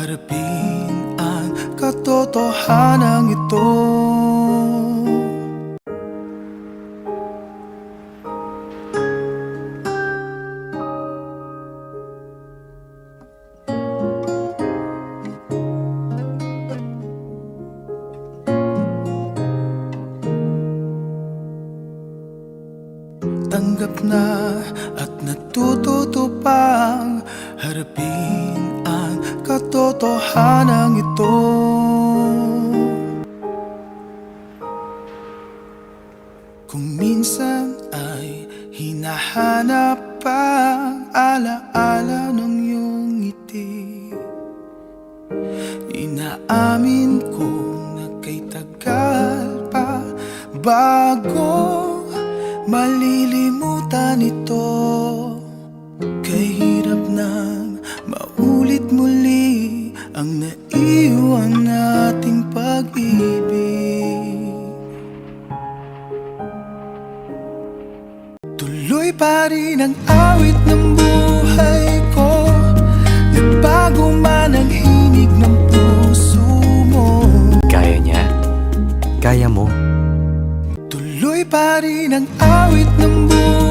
harapin ang katotohanan ito. Tanggap na at natututo pang harapin ang katotohanan ito. Kung minsan ay hinahanap ang alaala ng iyong ngiti, inaamin kong nagkatagal pa bago malilimutan ito. Kay hirap nang maulit muli ang naiwan nating pag-ibig. Tuloy pa rin ang awit ng buhay ko, nagbago man ang himig ng puso mo. Kaya niya? Kaya mo? Tuloy pa rin ang awit ng buhay